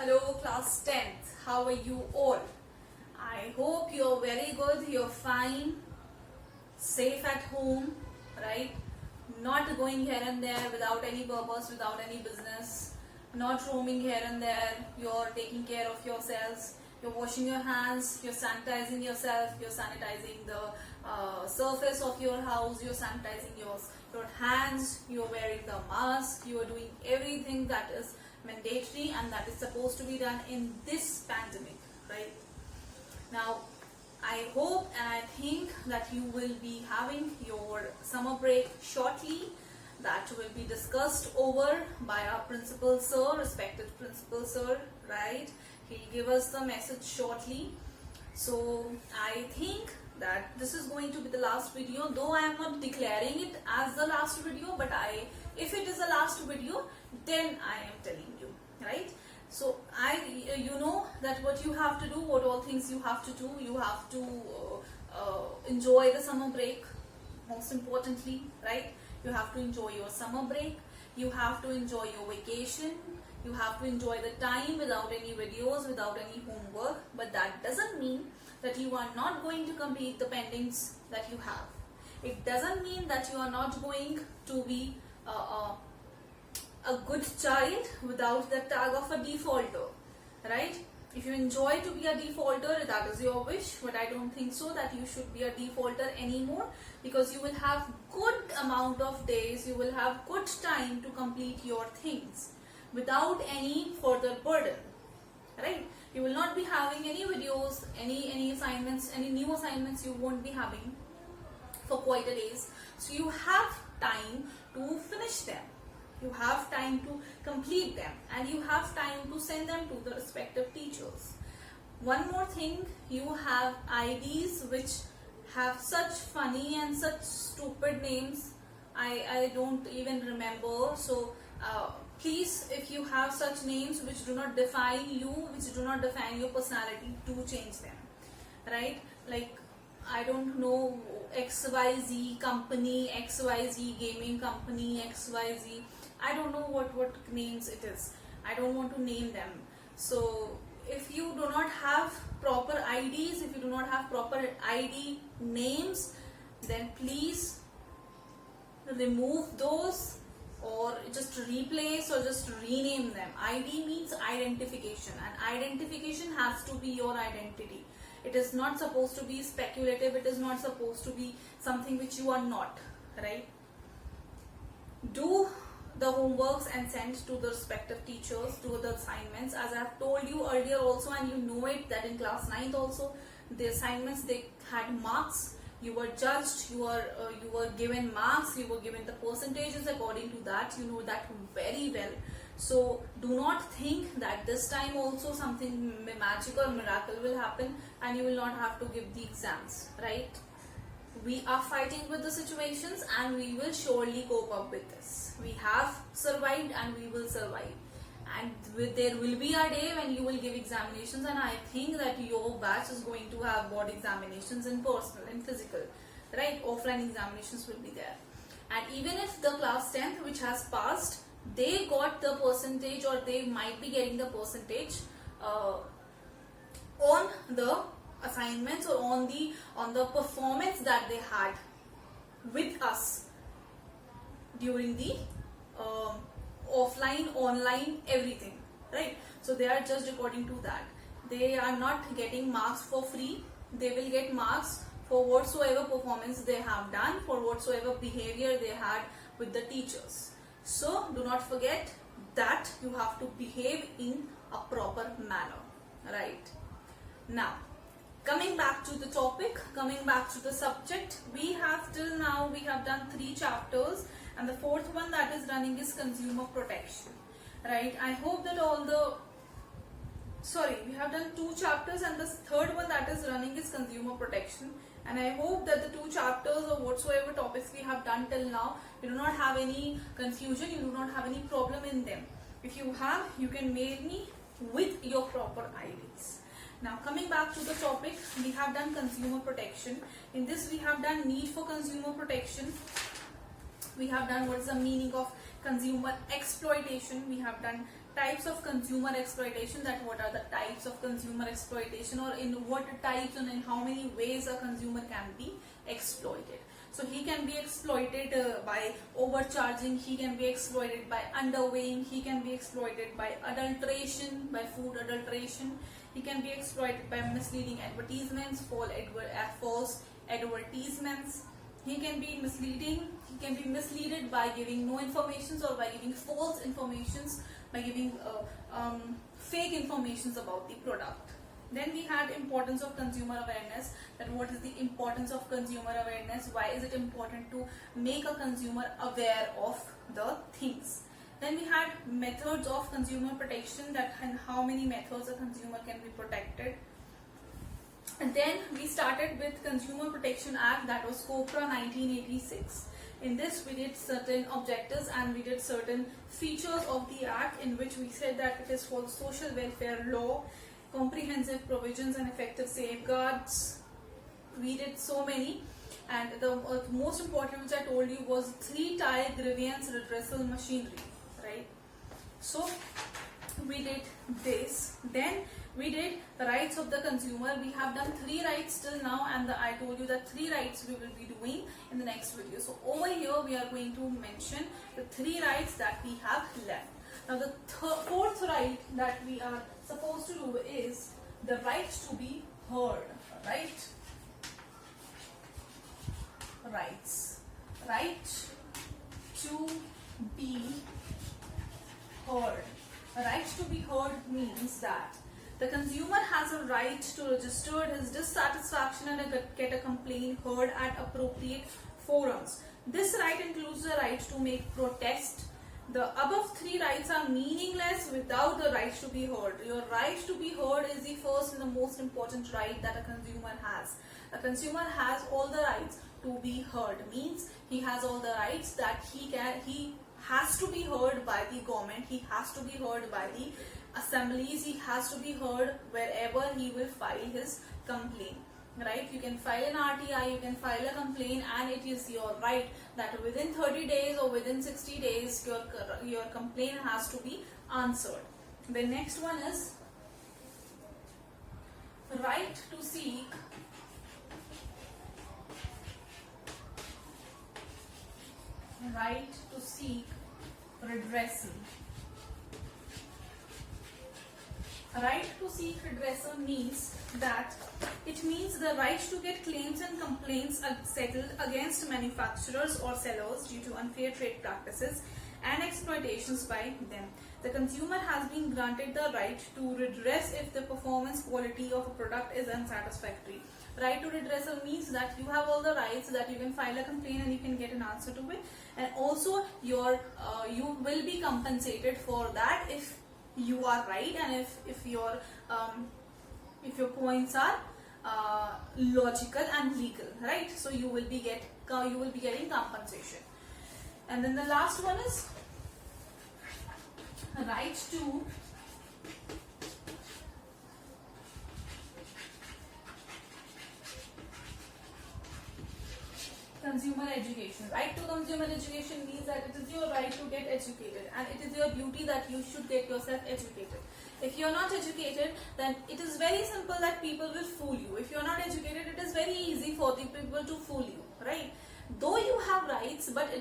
Hello class 10th, how are you all? I hope you're very good, you're fine, safe at home, right? Not going here and there without any purpose, without any business, not roaming here and there, you're taking care of yourselves, you're washing your hands, you're sanitizing yourself, you're sanitizing the surface of your house, you're sanitizing your hands, you're wearing the mask, you're doing everything that is mandatory and that is supposed to be done in this pandemic, right? Now, I hope and I think that you will be having your summer break shortly. That will be discussed over by our principal sir, respected principal sir, right? He'll give us the message shortly. So I think that this is going to be the last video, though I am not declaring it as the last video, but if it is the last video, then I am telling you, right? So you know that what you have to do, what all things you have to do, you have to enjoy the summer break, most importantly, right? You have to enjoy your summer break, you have to enjoy your vacation, you have to enjoy the time without any videos, without any homework, but that doesn't mean that you are not going to complete the pendings that you have. It doesn't mean that you are not going to be a good child without the tag of a defaulter, right? If you enjoy to be a defaulter, that is your wish, but I don't think so that you should be a defaulter anymore, because you will have good amount of days, you will have good time to complete your things without any further burden, right? You will not be having any videos, any assignments, any new assignments you won't be having for quite a days. So you have time to finish them. You have time to complete them, and you have time to send them to the respective teachers. One more thing, you have IDs which have such funny and such stupid names. I don't even remember. So please, if you have such names which do not define you, which do not define your personality, do change them, right? Like, I don't know, XYZ company, XYZ gaming company, XYZ, I don't know what names it is. I don't want to name them. So if you do not have proper IDs, if you do not have proper ID names, then please remove those, or just replace, or just rename them. ID means identification, and identification has to be your identity. It is not supposed to be speculative, it is not supposed to be something which you are not, right? Do the homeworks and send to the respective teachers, do the assignments. As I have told you earlier also, and you know it, that in class 9th also, the assignments, they had marks. You were judged, you were given marks, you were given the percentages according to that. You know that very well. So do not think that this time also something magic or miracle will happen and you will not have to give the exams, right? We are fighting with the situations and we will surely cope up with this. We have survived and we will survive. And there will be a day when you will give examinations, and I think that your batch is going to have board examinations in personal and physical, right? Offline examinations will be there. And even if the class 10th which has passed, they got the percentage, or they might be getting the percentage on the assignments, or on the performance that they had with us during the offline, online, everything, right? So they are judged according to that. They are not getting marks for free. They will get marks for whatsoever performance they have done, for whatsoever behavior they had with the teachers. So do not forget that you have to behave in a proper manner, right? Now, coming back to the topic, coming back to the subject, we have till now, we have done 3 chapters, and the 4th one that is running is consumer protection, right? I hope that we have done 2 chapters, and the 3rd one that is running is consumer protection. And I hope that the 2 chapters or whatsoever topics we have done till now, you do not have any confusion, you do not have any problem in them. If you have, you can mail me with your proper IDs. Now, coming back to the topic, we have done consumer protection. In this, we have done need for consumer protection. We have done what is the meaning of consumer exploitation. We have done types of consumer exploitation, that what are the types of consumer exploitation, or in what types and in how many ways a consumer can be exploited. So he can be exploited by overcharging, he can be exploited by underweighing, he can be exploited by adulteration, by food adulteration, he can be exploited by misleading advertisements, false advertisements. He can be misleading, he can be misleaded by giving no informations or by giving false informations, by giving fake informations about the product. Then we had importance of consumer awareness, that what is the importance of consumer awareness, why is it important to make a consumer aware of the things. Then we had methods of consumer protection, that and how many methods a consumer can be protected. And then we started with Consumer Protection Act, that was COPRA 1986. In this we did certain objectives and we did certain features of the act, in which we said that it is for the social welfare law, comprehensive provisions and effective safeguards. We did so many, and the most important which I told you was 3-tier grievance redressal machinery, right? So we did this. Then we did the rights of the consumer. We have done 3 rights till now, and I told you that 3 rights we will be doing in the next video. So over here we are going to mention the 3 rights that we have left. Now the 4th right that we are supposed to do is the right to be heard, right? Rights. Right to be heard. A right to be heard means that the consumer has a right to register his dissatisfaction and get a complaint heard at appropriate forums. This right includes the right to make protest. The above 3 rights are meaningless without the right to be heard. Your right to be heard is the first and the most important right that a consumer has. A consumer has all the rights to be heard, means he has all the rights that he has to be heard by the government, he has to be heard by the assemblies, he has to be heard wherever he will file his complaint, right? You can file an RTI, you can file a complaint, and it is your right that within 30 days or within 60 days your complaint has to be answered. The next one is right to seek redressal. Right to seek redressal means that it means the right to get claims and complaints settled against manufacturers or sellers due to unfair trade practices and exploitations by them. The consumer has been granted the right to redress if the performance quality of a product is unsatisfactory. Right to redressal means that you have all the rights, that you can file a complaint and you can get an answer to it, and also you will be compensated for that if you are right and if your points are logical and legal, right? So you will be getting compensation. And then the last one is right to consumer education. Right to consumer education means that it is your right to get educated, and it is your duty that you should get yourself educated. If you are not educated, then it is very simple that people will fool you. If you are not educated, it is very easy for the people to fool you, right? Though you have rights, right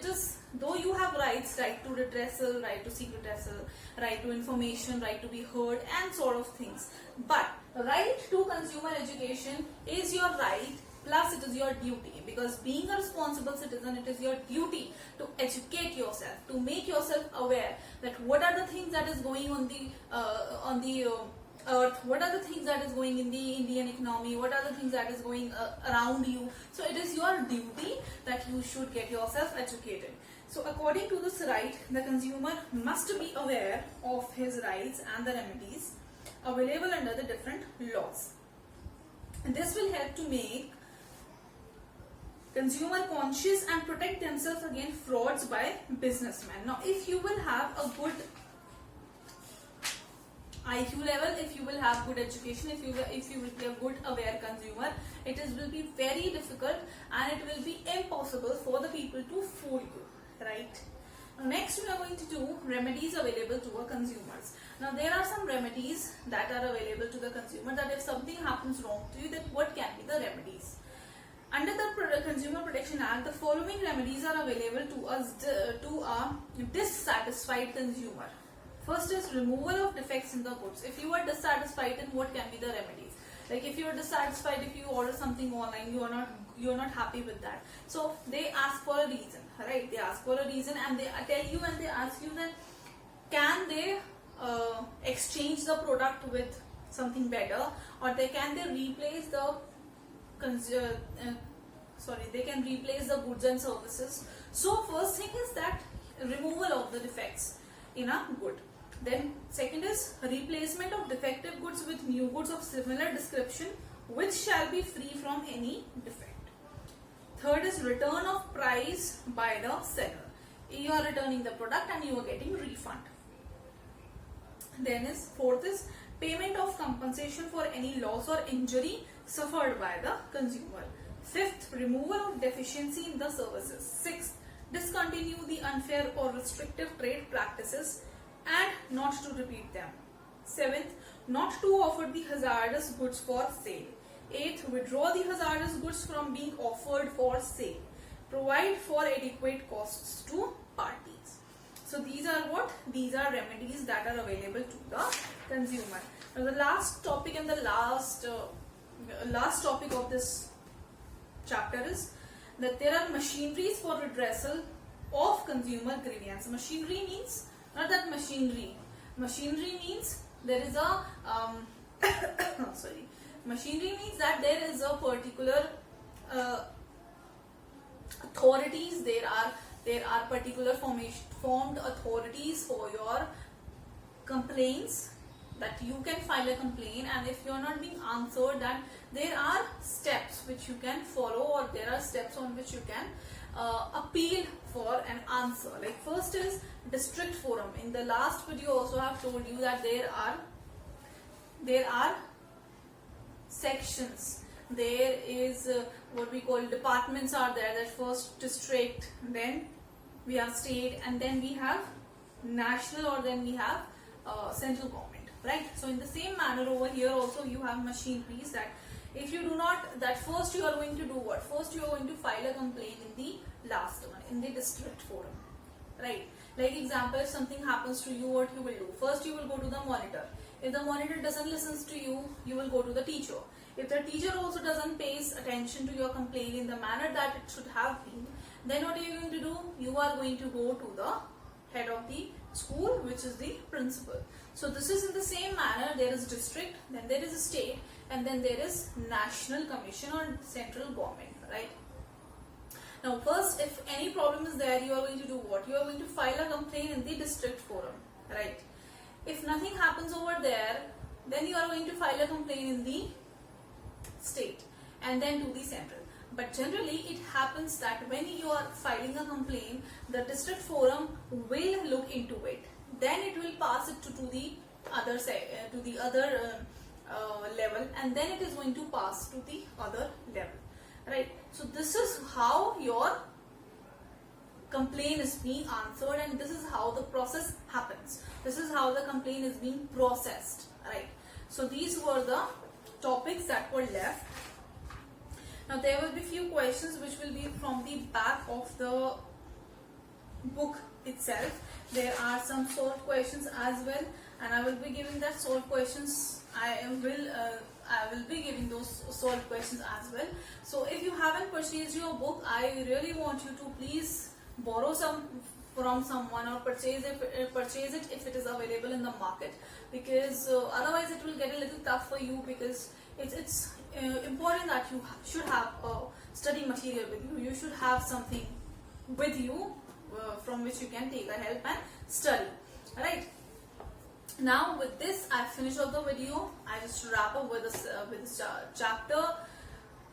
to redressal, right to seek redressal, right to information, right to be heard, and sort of things. But right to consumer education is your right, plus it is your duty, because being a responsible citizen, it is your duty to educate yourself, to make yourself aware that what are the things that is going on the earth, what are the things that is going in the Indian economy, what are the things that is going around you. So it is your duty that you should get yourself educated. So according to this right, the consumer must be aware of his rights and the remedies available under the different laws. And this will help to make consumer conscious and protect themselves against frauds by businessmen. Now, if you will have a good IQ level, if you will have good education, if you will be a good aware consumer, it will be very difficult and it will be impossible for the people to fool you, right? Next, we are going to do remedies available to our consumers. Now, there are some remedies that are available to the consumer, that if something happens wrong to you, then what can be the remedies? Under the Consumer Protection Act, the following remedies are available to us, to a dissatisfied consumer. First is removal of defects in the goods. If you are dissatisfied, then what can be the remedies? Like if you are dissatisfied, if you order something online, you are not happy with that. So they ask for a reason, right? They ask for a reason and they tell you and they ask you that can they exchange the product with something better, or can they replace the they can replace the goods and services. So first thing is that removal of the defects in a good. Then second is replacement of defective goods with new goods of similar description, which shall be free from any defect. Third is return of price by the seller. You are returning the product and you are getting refund. Then is fourth is payment of compensation for any loss or injury suffered by the consumer. Fifth, removal of deficiency in the services. Sixth, discontinue the unfair or restrictive trade practices and not to repeat them. Seventh, not to offer the hazardous goods for sale. Eighth, withdraw the hazardous goods from being offered for sale. Provide for adequate costs to parties. So these are what? These are remedies that are available to the consumer. Now the last topic and the last topic of this chapter is that there are machineries for redressal of consumer grievance. Machinery means not that machinery. Machinery means there is a Machinery means that there is a particular authorities. There are particular formed authorities for your complaints, that you can file a complaint, and if you are not being answered, then there are steps which you can follow, or there are steps on which you can appeal for an answer. Like first is district forum. In the last video also I have told you that there are sections. There is what we call departments are there. That first district, then we have state, and then we have national, or then we have central government, right? So in the same manner over here also you have machineries, that if you do not, that first you are going to do what? First you are going to file a complaint in the last one, in the district forum, right? Like example, if something happens to you, what you will do? First you will go to the monitor. If the monitor doesn't listen to you, you will go to the teacher. If the teacher also doesn't pay attention to your complaint in the manner that it should have been, then what are you going to do? You are going to go to the head of the school, which is the principal. So this is in the same manner. There is district, then there is a state, and then there is national commission or central government, right? Now first, if any problem is there, you are going to do what? You are going to file a complaint in the district forum, right? If nothing happens over there, then you are going to file a complaint in the state and then to the central. But generally it happens that when you are filing a complaint, the district forum will look into it. Then it will pass it to the other level, and then it is going to pass to the other level, right? So this is how your complaint is being answered, and this is how the process happens. This is how the complaint is being processed, right? So these were the topics that were left. Now there will be few questions which will be from the back of the book itself. There are some solved questions as well, and I will be giving that solved questions. I will be giving those solved questions as well. So if you haven't purchased your book, I really want you to please borrow some from someone, or purchase it if it is available in the market, because otherwise it will get a little tough for you, because it's important that you should have study material with you. You should have something with you from which you can take a help and study. Alright. Now with this, I finished off the video. I just wrap up with this chapter.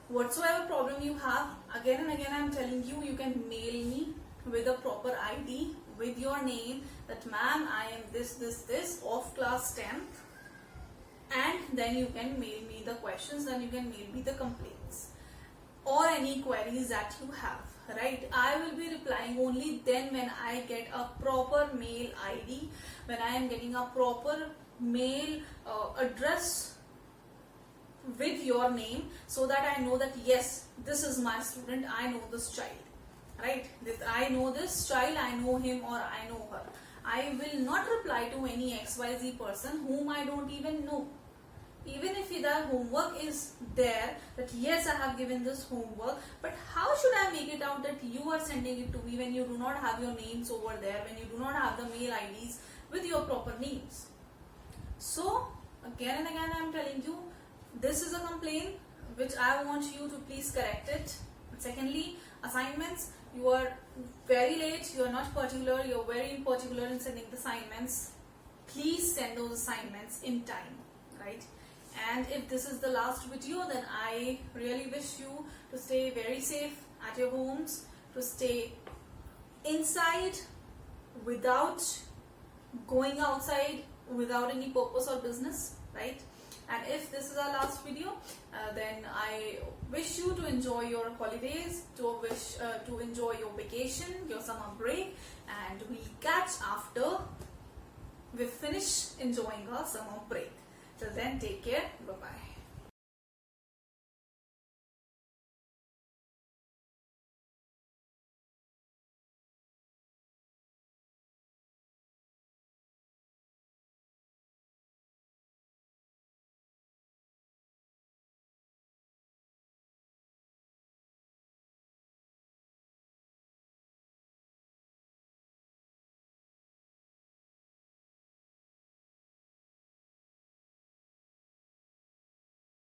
Whatsoever problem you have, again and again I am telling you, you can mail me with a proper ID, with your name, that ma'am, I am this of class 10th, and then you can mail me the questions, then you can mail me the complaints or any queries that you have, right? I will be replying only then when I get a proper mail ID, when I am getting a proper mail address with your name, so that I know that yes, this is my student, I know this child, right? I know this child, I know him or I know her. I will not reply to any XYZ person whom I don't even know. Even if the homework is there, that yes, I have given this homework, but how should I make it out that you are sending it to me when you do not have your names over there, when you do not have the mail IDs with your proper names? So again and again I am telling you, this is a complaint which I want you to please correct it. Secondly, assignments, you are very late, you are not particular, you are very particular in sending the assignments. Please send those assignments in time, right? And if this is the last video, then I really wish you to stay very safe at your homes, to stay inside without going outside without any purpose or business, right? And if this is our last video, then I wish you to enjoy your holidays, to enjoy your vacation, your summer break, and we'll catch after we finish enjoying our summer break. Till then, take care. Bye-bye.